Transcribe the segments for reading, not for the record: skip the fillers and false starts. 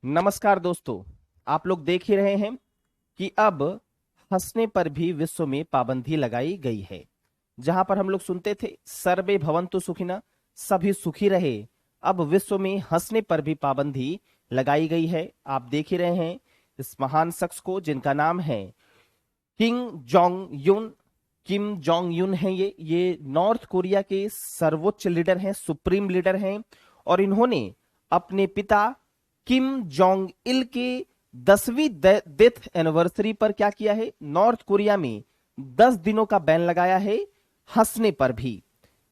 नमस्कार दोस्तों। आप लोग देख ही रहे हैं कि अब हंसने पर भी विश्व में पाबंदी लगाई गई है। जहां पर हम लोग सुनते थे सर्वे भवन्तु सुखिनः, सभी सुखी रहे, अब विश्व में हंसने पर भी पाबंदी लगाई गई है। आप देख ही रहे हैं इस महान शख्स को जिनका नाम है किंग जोंग यून। किम जोंग यून है ये नॉर्थ कोरिया के सर्वोच्च लीडर हैं, सुप्रीम लीडर हैं। और इन्होंने अपने पिता किम जोंग इल के 10वीं डेथ एनिवर्सरी पर क्या किया है, नॉर्थ कोरिया में 10 दिनों का बैन लगाया है हंसने पर भी।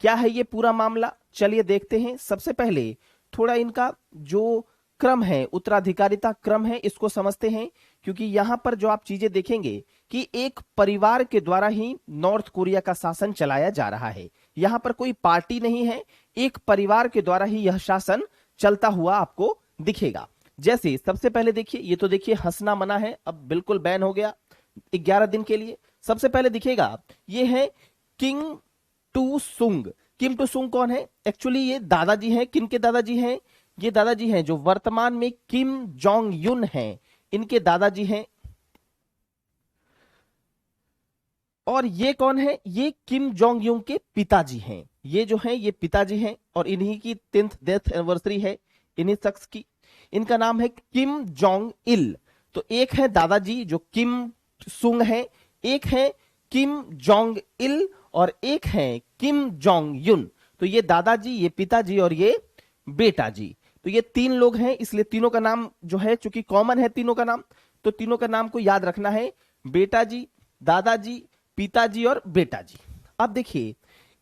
क्या है ये पूरा मामला, चलिए देखते हैं। सबसे पहले थोड़ा इनका जो क्रम है, उत्तराधिकारिता क्रम है, इसको समझते हैं। क्योंकि यहां पर जो आप चीजें देखेंगे कि एक परिवार के द्वारा ही नॉर्थ कोरिया का शासन चलाया जा रहा है। यहां पर कोई पार्टी नहीं है, एक परिवार के द्वारा ही यह शासन चलता हुआ आपको दिखेगा। जैसे सबसे पहले देखिए, ये तो देखिए हंसना मना है, अब बिल्कुल बैन हो गया 11 दिन के लिए। सबसे पहले दिखेगा ये है किंग टू सुंग। किम टू सुंग कौन है? एक्चुअली ये दादाजी हैं। किन के दादाजी हैं? ये दादाजी हैं जो वर्तमान में किम जोंग यून हैं, इनके दादाजी हैं। और ये कौन है? ये किम जोंग यून के पिताजी हैं। ये जो हैं ये पिताजी हैं और इन्हीं की 10th डेथ एनिवर्सरी है, इन्हीं शख्स की। इनका नाम है किम जोंग इल। तो एक है दादाजी जो किम सुंग है, एक है किम जोंग इल और एक है किम जोंग युन। तो ये दादाजी, ये पिताजी और ये बेटा जी। तो ये 3 लोग हैं, इसलिए तीनों का नाम जो है चूंकि कॉमन है तीनों का नाम, तो तीनों का नाम को याद रखना है, बेटा जी, दादाजी, पिताजी और बेटा जी। अब देखिए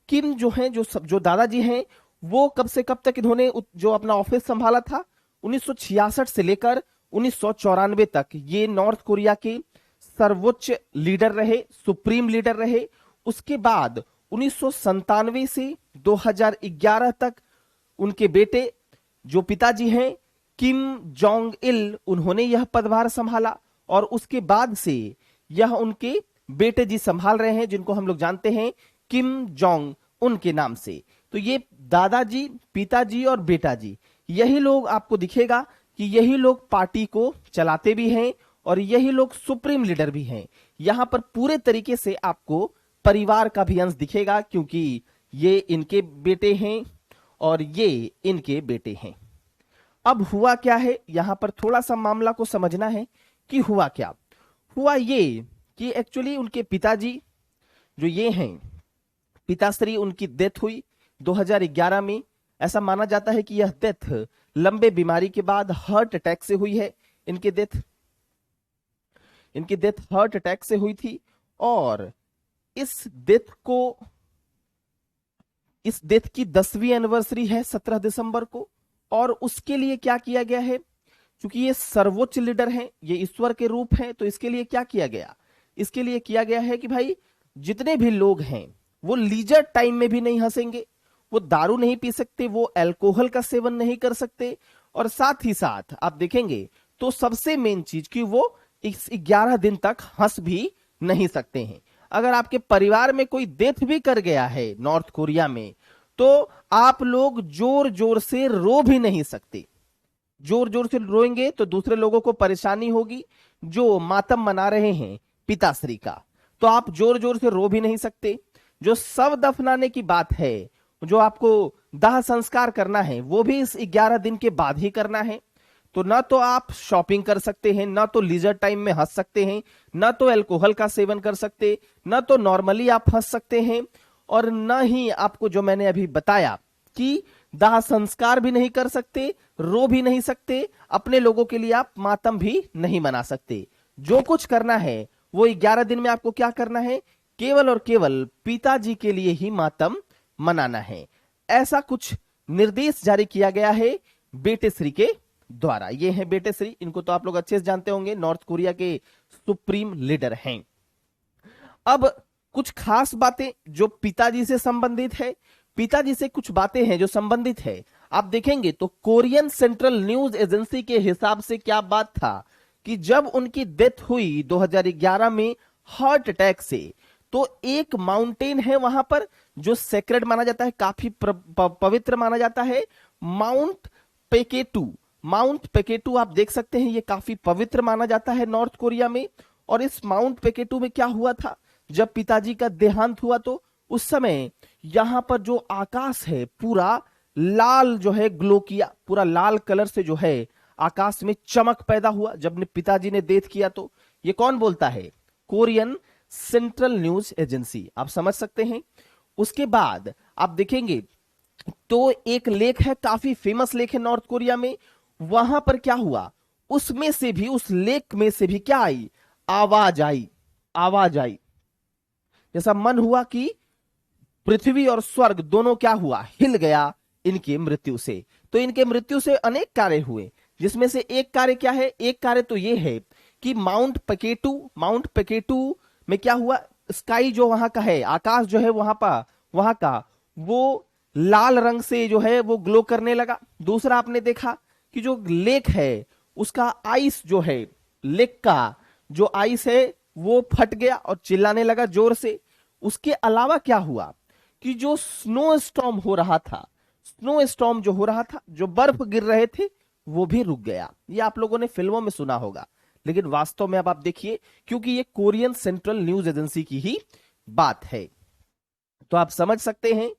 किम जो है, जो दादाजी हैं, वो कब से कब तक इन्होंने जो अपना ऑफिस संभाला था, 1966 से लेकर 1994 तक ये नॉर्थ कोरिया के सर्वोच्च लीडर रहे, सुप्रीम लीडर रहे। उसके बाद 1997 से 2011 तक उनके बेटे जो पिताजी हैं किम जोंग इल, उन्होंने यह पदभार संभाला। और उसके बाद से यह उनके बेटे जी संभाल रहे हैं, जिनको हम लोग जानते हैं किम जोंग उन के नाम से। तो ये दादाजी, पिताजी और बेटा जी, यही लोग आपको दिखेगा कि यही लोग पार्टी को चलाते भी हैं और यही लोग सुप्रीम लीडर भी हैं। यहां पर पूरे तरीके से आपको परिवार का भी अंश दिखेगा, क्योंकि ये इनके बेटे हैं और ये इनके बेटे हैं। अब हुआ क्या है, यहां पर थोड़ा सा मामला को समझना है कि हुआ क्या। हुआ ये कि एक्चुअली उनके पिताजी जो ये हैं, पिताश्री, उनकी डेथ हुई 2011 में। ऐसा माना जाता है कि यह डेथ लंबे बीमारी के बाद हार्ट अटैक से हुई है। इनकी डेथ हार्ट अटैक से हुई थी। और इस डेथ को इस डेथ की 10वीं एनिवर्सरी है 17 दिसंबर को। और उसके लिए क्या किया गया है, क्योंकि ये सर्वोच्च लीडर हैं, ये ईश्वर के रूप हैं, तो इसके लिए क्या किया गया? इसके लिए किया गया है कि भाई जितने भी लोग हैं वो लीजर टाइम में भी नहीं हंसेंगे, वो दारू नहीं पी सकते, वो अल्कोहल का सेवन नहीं कर सकते। और साथ ही साथ आप देखेंगे तो सबसे मेन चीज कि वो इस 11 दिन तक हंस भी नहीं सकते हैं। अगर आपके परिवार में कोई डेथ भी कर गया है नॉर्थ कोरिया में, तो आप लोग जोर जोर से रो भी नहीं सकते। जोर जोर से रोएंगे तो दूसरे लोगों को परेशानी होगी जो मातम मना रहे हैं पिताश्री का। तो आप जोर जोर से रो भी नहीं सकते। जो शव दफनाने की बात है, जो आपको दाह संस्कार करना है, वो भी इस 11 दिन के बाद ही करना है। तो ना तो आप शॉपिंग कर सकते हैं, ना तो लीजर टाइम में हंस सकते हैं, ना तो अल्कोहल का सेवन कर सकते, ना तो नॉर्मली आप हंस सकते हैं, और ना ही आपको जो मैंने अभी बताया कि दाह संस्कार भी नहीं कर सकते, रो भी नहीं सकते, अपने लोगों के लिए आप मातम भी नहीं मना सकते। जो कुछ करना है वो 11 दिन में आपको क्या करना है, केवल और केवल पिताजी के लिए ही मातम मनाना है। ऐसा कुछ निर्देश जारी किया गया है बेटे श्री के द्वारा। ये है बेटे श्री, इनको तो आप लोग अच्छे से जानते होंगे, नॉर्थ कोरिया के सुप्रीम लीडर हैं। अब कुछ खास बातें जो पिताजी से संबंधित है, पिताजी से कुछ बातें हैं जो संबंधित है। आप देखेंगे तो कोरियन सेंट्रल न्यूज एजेंसी के हिसाब से क्या बात था कि जब उनकी डेथ हुई 2011 में हार्ट अटैक से, तो एक माउंटेन है वहां पर जो सेक्रेड माना जाता है, काफी पवित्र माना जाता है, माउंट पेकेटू। माउंट पेकेटू आप देख सकते हैं, ये काफी पवित्र माना जाता है नॉर्थ कोरिया में। और इस माउंट पेकेटू में क्या हुआ था, जब पिताजी का देहांत हुआ तो उस समय यहां पर जो आकाश है पूरा लाल जो है ग्लो किया, पूरा लाल कलर से जो है आकाश में चमक पैदा हुआ जब ने पिताजी ने डेथ किया। तो ये कौन बोलता है, कोरियन सेंट्रल न्यूज एजेंसी, आप समझ सकते हैं। उसके बाद आप देखेंगे तो एक लेक है, काफी फेमस लेक है नॉर्थ कोरिया में, वहां पर क्या हुआ, उसमें से भी, उस लेक में से भी क्या आई, आवाज आई, आवाज आई। जैसा मन हुआ कि पृथ्वी और स्वर्ग दोनों क्या हुआ, हिल गया इनकी मृत्यु से। तो इनके मृत्यु से अनेक कार्य हुए, जिसमें से एक कार्य क्या है, एक कार्य तो ये है कि माउंट पेकेटू में क्या हुआ, स्काई जो वहां का है, आकाश जो है वहां का वो लाल रंग से जो है वो ग्लो करने लगा। दूसरा आपने देखा कि जो लेक है उसका आइस जो है, लेक का जो आइस है वो फट गया और चिल्लाने लगा जोर से। उसके अलावा क्या हुआ कि जो स्नो स्टॉर्म हो रहा था, स्नो स्टॉर्म जो हो रहा था, जो बर्फ गिर रहे थे, वो भी रुक गया। ये आप लोगों ने फिल्मों में सुना होगा, लेकिन वास्तव में अब आप देखिए, क्योंकि ये कोरियन सेंट्रल न्यूज एजेंसी की ही बात है। तो आप समझ सकते हैं,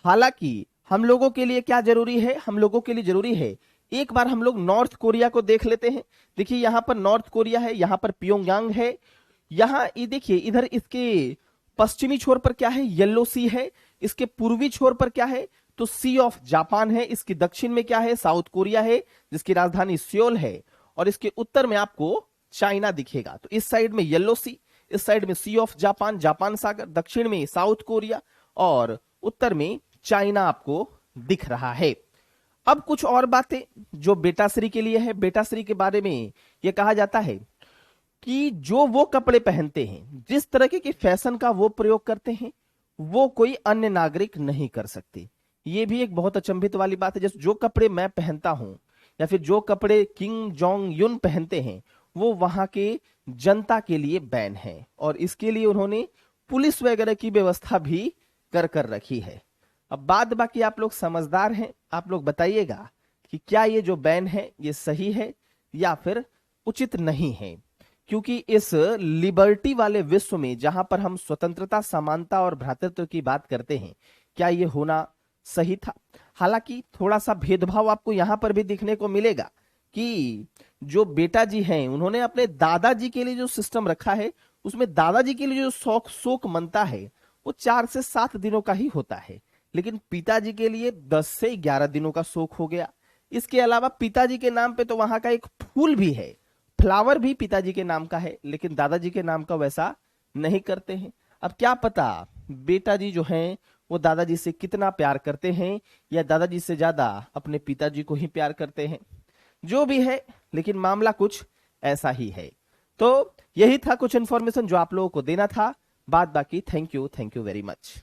हालांकि हम लोगों के लिए क्या जरूरी है, हम लोगों के लिए जरूरी है एक बार हम लोग नॉर्थ कोरिया को देख लेते हैं। देखिए यहां पर नॉर्थ कोरिया है, यहां पर प्योंगयांग है, यहां ये देखिए इधर इसके पश्चिमी छोर पर क्या है, येलो सी है, इसके पूर्वी छोर पर क्या है, तो सी ऑफ जापान है, इसकी दक्षिण में क्या है, साउथ कोरिया है जिसकी राजधानी सियोल है, और इसके उत्तर में आपको चाइना दिखेगा। तो इस साइड में येलो सी, इस साइड में सी ऑफ जापान, जापान सागर, दक्षिण में साउथ कोरिया और उत्तर में चाइना आपको दिख रहा है। अब कुछ और बातें जो बेटाश्री के लिए है। बेटाश्री के बारे में यह कहा जाता है कि जो वो कपड़े पहनते हैं, जिस तरह के फैशन का वो प्रयोग करते हैं, वो कोई अन्य नागरिक नहीं कर सकते। ये भी एक बहुत अचंभित वाली बात है। जैसे जो कपड़े मैं पहनता हूं या फिर जो कपड़े किम जोंग यून पहनते हैं, वो वहां के जनता के लिए बैन है, और इसके लिए उन्होंने पुलिस वगैरह की व्यवस्था भी कर रखी है। अब बाद बाकी आप लोग समझदार हैं, आप लोग बताइएगा कि क्या ये जो बैन है ये सही है या फिर उचित नहीं है। क्योंकि इस लिबर्टी वाले विश्व में जहां पर हम स्वतंत्रता, समानता और भ्रातृत्व की बात करते हैं, क्या ये होना सही था। हालांकि थोड़ा सा भेदभाव आपको यहां पर भी दिखने को मिलेगा कि जो बेटा जी हैं उन्होंने अपने दादाजी के लिए जो सिस्टम रखा है, उसमें दादाजी के लिए जो शोक मनता है वो 4 से 7 दिनों का ही होता है, लेकिन पिताजी के लिए 10 से 11 दिनों का शोक हो गया। इसके अलावा पिताजी के नाम पे तो वहां का एक फूल भी है, फ्लावर भी पिताजी के नाम का है, लेकिन दादाजी के नाम का वैसा नहीं करते हैं। अब क्या पता बेटा जी जो हैं वो दादाजी से कितना प्यार करते हैं, या दादाजी से ज्यादा अपने पिताजी को ही प्यार करते हैं। जो भी है, लेकिन मामला कुछ ऐसा ही है। तो यही था कुछ इंफॉर्मेशन जो आप लोगों को देना था। बाद बाकी थैंक यू वेरी मच।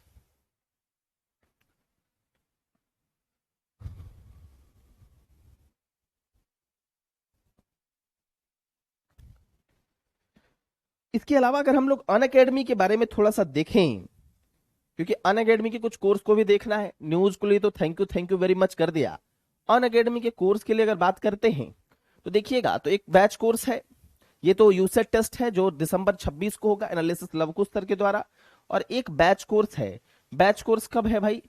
इसके अलावा अगर हम लोग अनअकैडमी के बारे में थोड़ा सा देखें, क्योंकि अनअकैडमी के कुछ कोर्स को भी देखना है, न्यूज के लिए तो थैंक यू वेरी मच कर दिया। अनअकैडमी के कोर्स के लिए अगर बात करते हैं तो देखिएगा, तो एक बैच कोर्स है, ये तो यूसेट टेस्ट है जो दिसंबर 26 को होगा एनालिसिस लवकुश सर के द्वारा, और एक बैच कोर्स है। बैच कोर्स कब है भाई,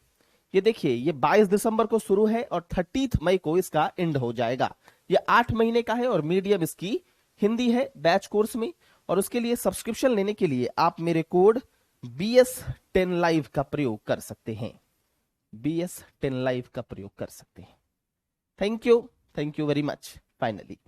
ये देखिए ये 22 दिसंबर को शुरू है और 30 मई को इसका एंड हो जाएगा। ये 8 महीने का है और मीडियम इसकी हिंदी है बैच कोर्स में। और उसके लिए सब्सक्रिप्शन लेने के लिए आप मेरे कोड BS10 लाइव का प्रयोग कर सकते हैं, BS10 लाइव का प्रयोग कर सकते हैं। Thank you very much finally.